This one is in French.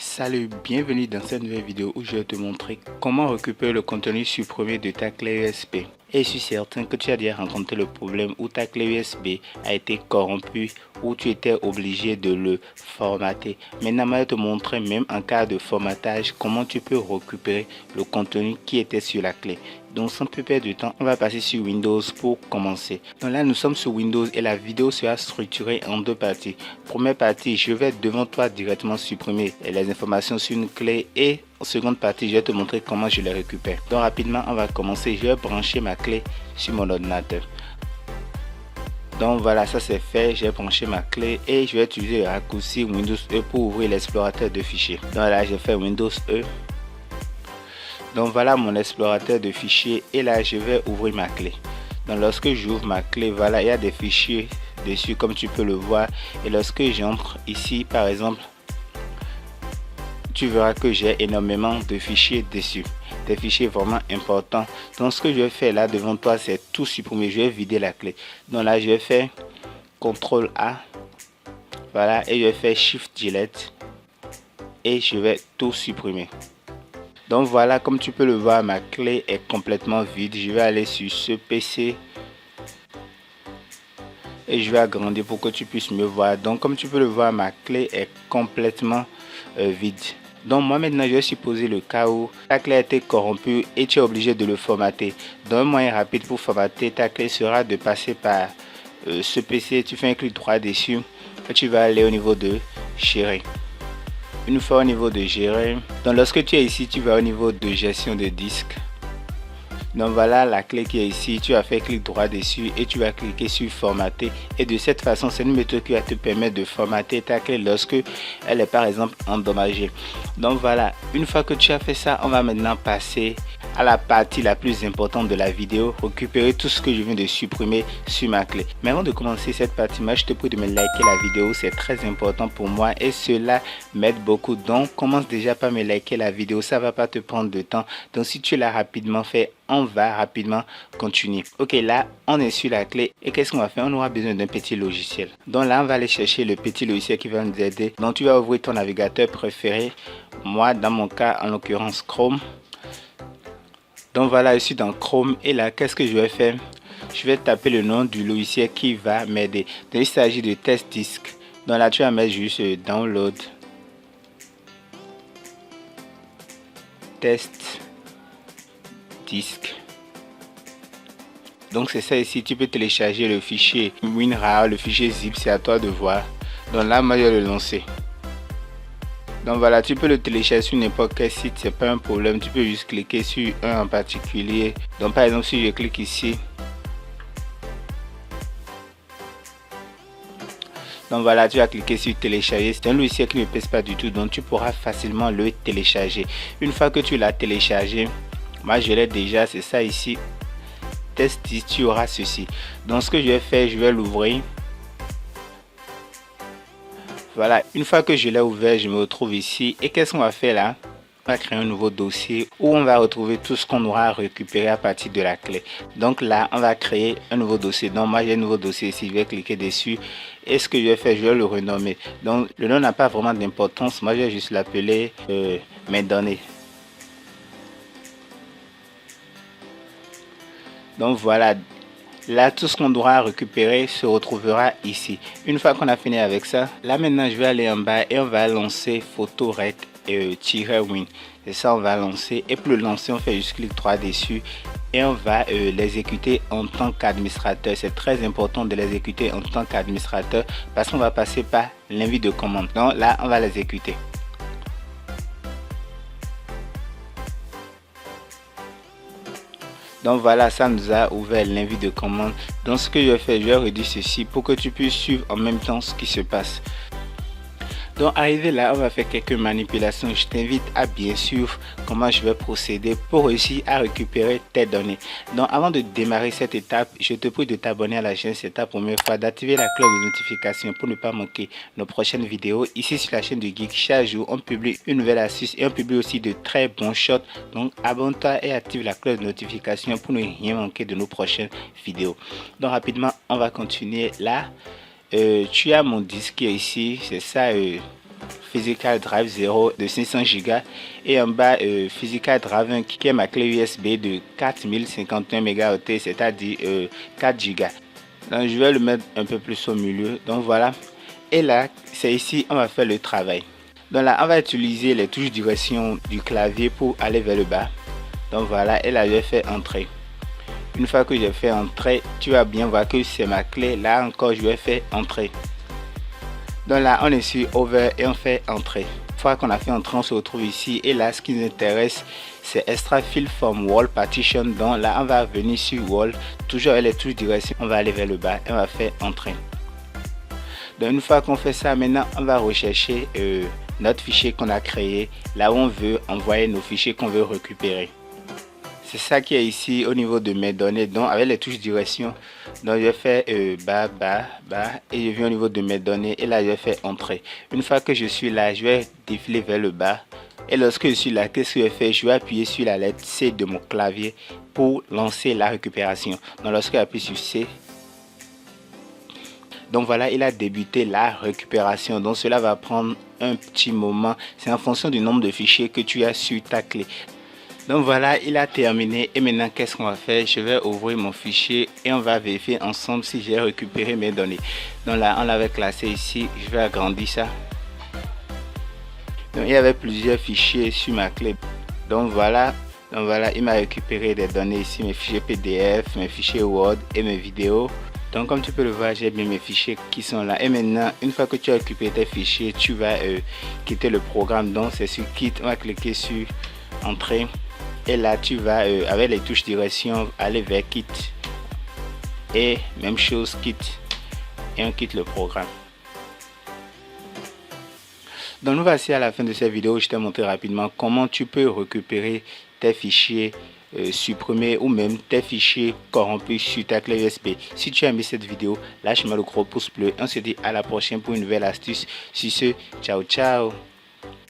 Salut, bienvenue dans cette nouvelle vidéo où je vais te montrer comment récupérer le contenu supprimé de ta clé USB. Et je suis certain que tu as déjà rencontré le problème où ta clé USB a été corrompue ou tu étais obligé de le formater. Maintenant, je vais te montrer même en cas de formatage comment tu peux récupérer le contenu qui était sur la clé. Donc sans plus perdre de temps, on va passer sur Windows pour commencer. Donc là, nous sommes sur Windows et la vidéo sera structurée en deux parties. Première partie, je vais devant toi directement supprimer les informations sur une clé et en seconde partie, je vais te montrer comment je les récupère. Donc rapidement, on va commencer. Je vais brancher ma clé sur mon ordinateur. Donc voilà, ça c'est fait. J'ai branché ma clé et je vais utiliser le raccourci Windows E pour ouvrir l'explorateur de fichiers. Donc là, j'ai fait Windows E. Donc voilà mon explorateur de fichiers et là je vais ouvrir ma clé. Donc lorsque j'ouvre ma clé, voilà, il y a des fichiers dessus comme tu peux le voir. Et lorsque j'entre ici par exemple, tu verras que j'ai énormément de fichiers dessus. Des fichiers vraiment importants. Donc ce que je vais faire là devant toi, c'est tout supprimer. Je vais vider la clé. Donc là je vais faire CTRL A. Voilà, et je vais faire Shift Delete. Et je vais tout supprimer. Donc voilà, comme tu peux le voir, ma clé est complètement vide. Je vais aller sur ce PC et je vais agrandir pour que tu puisses me voir. Donc comme tu peux le voir, ma clé est complètement vide. Donc moi maintenant je vais supposer le cas où ta clé a été corrompue et tu es obligé de le formater. Donc un moyen rapide pour formater ta clé sera de passer par ce PC. Tu fais un clic droit dessus et tu vas aller au niveau de gérer. Une fois au niveau de gérer, donc lorsque tu es ici, tu vas au niveau de gestion de disque. Donc voilà la clé qui est ici, tu vas faire clic droit dessus et tu vas cliquer sur formater. Et de cette façon, c'est une méthode qui va te permettre de formater ta clé lorsque elle est par exemple endommagée. Donc voilà, une fois que tu as fait ça, on va maintenant passer à la partie la plus importante de la vidéo, récupérer tout ce que je viens de supprimer sur ma clé. Mais avant de commencer cette partie, moi je te prie de me liker la vidéo, c'est très important pour moi et cela m'aide beaucoup. Donc commence déjà par me liker la vidéo, ça va pas te prendre de temps. Donc si tu l'as rapidement fait, on va rapidement continuer. Ok, là on est sur la clé et qu'est-ce qu'on va faire? On aura besoin d'un petit logiciel. Donc là on va aller chercher le petit logiciel qui va nous aider. Donc tu vas ouvrir ton navigateur préféré. Moi dans mon cas en l'occurrence Chrome. Donc voilà, je suis dans Chrome et là qu'est-ce que je vais faire? Je vais taper le nom du logiciel qui va m'aider. Donc il s'agit de test disk. Donc là tu vas mettre juste download test disk. Donc c'est ça ici, tu peux télécharger le fichier WinRAR, le fichier zip, c'est à toi de voir. Donc là moi je vais le lancer. Donc voilà, tu peux le télécharger sur n'importe quel site, c'est pas un problème. Tu peux juste cliquer sur un en particulier. Donc par exemple si je clique ici, donc voilà, tu vas cliquer sur télécharger. C'est un logiciel qui ne pèse pas du tout, donc tu pourras facilement le télécharger. Une fois que tu l'as téléchargé, moi je l'ai déjà, c'est ça ici, test, tu auras ceci. Donc ce que je vais faire, je vais l'ouvrir. Voilà, une fois que je l'ai ouvert, je me retrouve ici. Et qu'est-ce qu'on va faire là? On va créer un nouveau dossier où on va retrouver tout ce qu'on aura récupéré à partir de la clé. Donc là, on va créer un nouveau dossier. Donc moi, j'ai un nouveau dossier ici. Je vais cliquer dessus. Et ce que je vais faire, je vais le renommer. Donc le nom n'a pas vraiment d'importance. Moi, je vais juste l'appeler mes données. Donc voilà. Là, tout ce qu'on doit récupérer se retrouvera ici. Une fois qu'on a fini avec ça, là maintenant, je vais aller en bas et on va lancer PhotoRec -win. Et ça, on va lancer. Et pour le lancer, on fait juste clic droit dessus et on va l'exécuter en tant qu'administrateur. C'est très important de l'exécuter en tant qu'administrateur parce qu'on va passer par l'invite de commande. Donc là, on va l'exécuter. Donc voilà, ça nous a ouvert l'invite de commande. Donc ce que je vais faire, je vais réduire ceci pour que tu puisses suivre en même temps ce qui se passe. Donc arrivé là, on va faire quelques manipulations. Je t'invite à bien suivre comment je vais procéder pour réussir à récupérer tes données. Donc avant de démarrer cette étape, je te prie de t'abonner à la chaîne, c'est ta première fois, d'activer la cloche de notification pour ne pas manquer nos prochaines vidéos. Ici sur la chaîne du Geek, chaque jour on publie une nouvelle astuce et on publie aussi de très bons shots. Donc abonne-toi et active la cloche de notification pour ne rien manquer de nos prochaines vidéos. Donc rapidement, on va continuer là. Tu as mon disque ici, c'est ça, Physical Drive 0 de 500 Go et en bas Physical Drive 1 qui est ma clé USB de 4051 MHz, c'est-à-dire 4 Go. Donc je vais le mettre un peu plus au milieu. Donc voilà. Et là, c'est ici on va faire le travail. Donc là, on va utiliser les touches direction du clavier pour aller vers le bas. Donc voilà, et là je vais faire entrer. Une fois que j'ai fait entrer, tu vas bien voir que c'est ma clé. Là encore, je vais faire entrer. Donc là, on est sur over et on fait entrer. Une fois qu'on a fait entrer, on se retrouve ici. Et là, ce qui nous intéresse, c'est extra field from wall partition. Donc là, on va venir sur wall. Toujours avec les touches direction, on va aller vers le bas et on va faire entrer. Donc une fois qu'on fait ça, maintenant, on va rechercher notre fichier qu'on a créé. Là où on veut envoyer nos fichiers qu'on veut récupérer. C'est ça qui est ici au niveau de mes données. Donc avec les touches direction, donc je vais faire bas et je viens au niveau de mes données et là je vais faire entrer. Une fois que je suis là, je vais défiler vers le bas et lorsque je suis là, qu'est-ce que je fais? Je vais appuyer sur la lettre C de mon clavier pour lancer la récupération. Donc lorsque j'appuie sur C, donc voilà, il a débuté la récupération. Donc cela va prendre un petit moment. C'est en fonction du nombre de fichiers que tu as sur ta clé. Donc voilà, il a terminé et maintenant qu'est-ce qu'on va faire? Je vais ouvrir mon fichier et on va vérifier ensemble si j'ai récupéré mes données. Donc là, on l'avait classé ici, je vais agrandir ça. Donc il y avait plusieurs fichiers sur ma clé. Donc voilà, il m'a récupéré des données ici, mes fichiers PDF, mes fichiers Word et mes vidéos. Donc comme tu peux le voir, j'ai bien mes fichiers qui sont là. Et maintenant, une fois que tu as récupéré tes fichiers, tu vas quitter le programme. Donc c'est sur quitte, on va cliquer sur entrée. Et là tu vas avec les touches direction aller vers quitte et même chose quitte et on quitte le programme. Donc nous voici à la fin de cette vidéo. Je t'ai montré rapidement comment tu peux récupérer tes fichiers supprimés ou même tes fichiers corrompus sur ta clé USB. Si tu as aimé cette vidéo, lâche-moi le gros pouce bleu. On se dit à la prochaine pour une nouvelle astuce. Sur ce, ciao ciao.